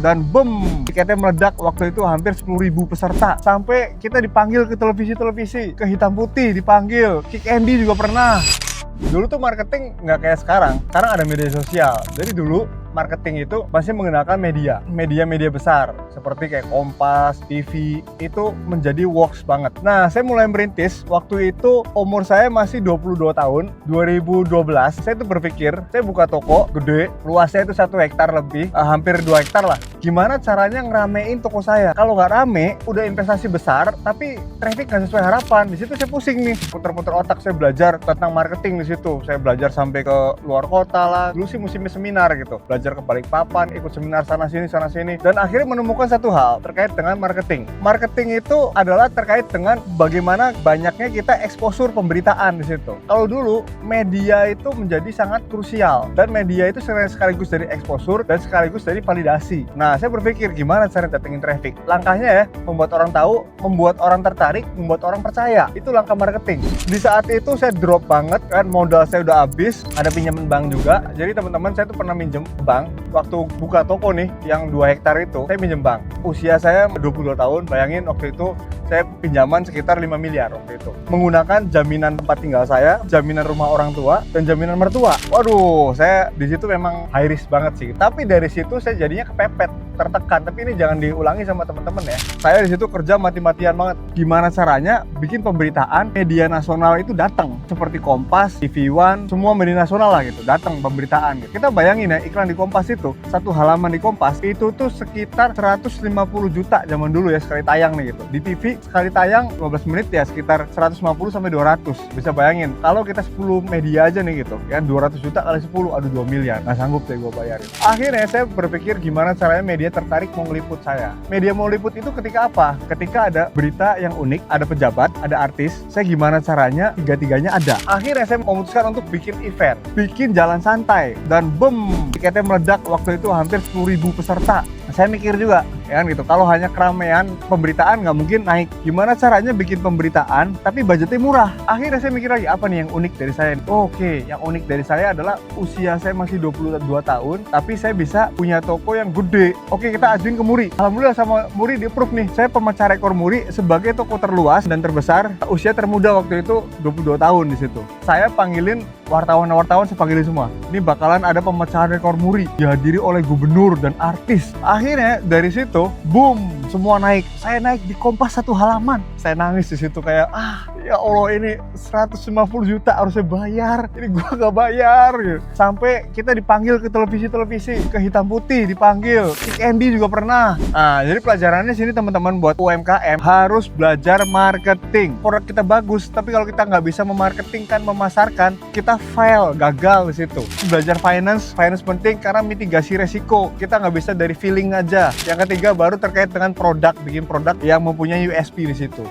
dan boom, tiketnya meledak. Waktu itu hampir 10.000 peserta. Sampai kita dipanggil ke televisi-televisi, ke Hitam Putih dipanggil, Kick Andy juga pernah. Dulu tuh marketing nggak kayak sekarang ada media sosial. Jadi dulu marketing itu masih menggunakan media besar seperti kayak Kompas, TV, itu menjadi works banget. Nah, saya mulai merintis waktu itu umur saya masih 22 tahun, 2012. Saya tuh berpikir, saya buka toko gede, luasnya itu 1 hektar lebih, hampir 2 hektar lah. Gimana caranya ngeramein toko saya? Kalau nggak rame, udah investasi besar, tapi traffic nggak sesuai harapan. Di situ saya pusing nih, puter-puter otak, saya belajar tentang marketing di situ. Saya belajar sampai ke luar kota lah. Dulu sih musimnya seminar gitu. Belajar ke Balikpapan, ikut seminar sana sini, dan akhirnya menemukan satu hal terkait dengan marketing. Marketing itu adalah terkait dengan bagaimana banyaknya kita eksposur pemberitaan di situ. Kalau dulu media itu menjadi sangat krusial, dan media itu sekaligus dari eksposur dan sekaligus dari validasi. Nah, saya berpikir gimana cara datengin traffic. Langkahnya ya, membuat orang tahu, membuat orang tertarik, membuat orang percaya. Itu langkah marketing. Di saat itu saya drop banget kan, modal saya udah habis, ada pinjaman bank juga. Jadi teman-teman, saya tuh pernah minjem bank. Waktu buka toko nih, yang 2 hektar itu, saya minjem bank. Usia saya 22 tahun, bayangin waktu itu saya pinjaman sekitar 5 miliar waktu itu. Menggunakan jaminan tempat tinggal saya, jaminan rumah orang tua, dan jaminan mertua. Waduh, saya di situ memang high risk banget sih. Tapi dari situ saya jadinya kepepet, tertekan. Tapi ini jangan diulangi sama teman-teman ya. Saya di situ kerja mati-matian banget. Gimana caranya bikin pemberitaan media nasional itu datang, seperti Kompas, TV One, semua media nasional lah gitu, datang pemberitaan gitu. Kita bayangin ya, iklan di Kompas itu, satu halaman di Kompas itu tuh sekitar 150 juta zaman dulu ya sekali tayang nih gitu. Di TV sekali tayang 15 menit ya sekitar 150 sampai 200. Bisa bayangin kalau kita 10 media aja nih gitu ya, 200 juta kali 10, aduh 2 miliar. Nggak sanggup deh gue bayarin. Akhirnya saya berpikir gimana caranya media tertarik mau ngeliput saya. Media mau liput itu ketika apa? Ketika ada berita yang unik, ada pejabat, ada artis. Saya gimana caranya tiga-tiganya ada. Akhirnya saya memutuskan untuk bikin event, bikin jalan santai, dan boom, tiketnya meledak. Waktu itu hampir 10.000 peserta. Saya mikir juga, ya kan gitu, kalau hanya keramaian pemberitaan nggak mungkin naik. Gimana caranya bikin pemberitaan tapi budgetnya murah? Akhirnya saya mikir lagi, apa nih yang unik dari saya? Oke, yang unik dari saya adalah usia saya masih 22 tahun, tapi saya bisa punya toko yang gede. Oke, kita ajuin ke Muri. Alhamdulillah sama Muri di approve nih. Saya pemecah rekor Muri sebagai toko terluas dan terbesar, usia termuda waktu itu 22 tahun di situ. Saya panggilin wartawan, saya panggilin semua. Ini bakalan ada pemecahan rekor Muri dihadiri oleh gubernur dan artis. Akhirnya dari situ, boom, semua naik. Saya naik di Kompas 1 halaman. Saya nangis di situ kayak, ya Allah, ini 150 juta harusnya bayar. Ini gua gak bayar gitu. Sampai kita dipanggil ke televisi-televisi, ke Hitam Putih dipanggil, Kick Andy juga pernah. Nah, jadi pelajarannya sini teman-teman buat UMKM harus belajar marketing. Produk kita bagus, tapi kalau kita nggak bisa memarketingkan, memasarkan, kita fail, gagal di situ. Belajar finance penting karena mitigasi resiko. Kita nggak bisa dari feeling aja. Yang ketiga baru terkait dengan produk, bikin produk yang mempunyai USP di situ.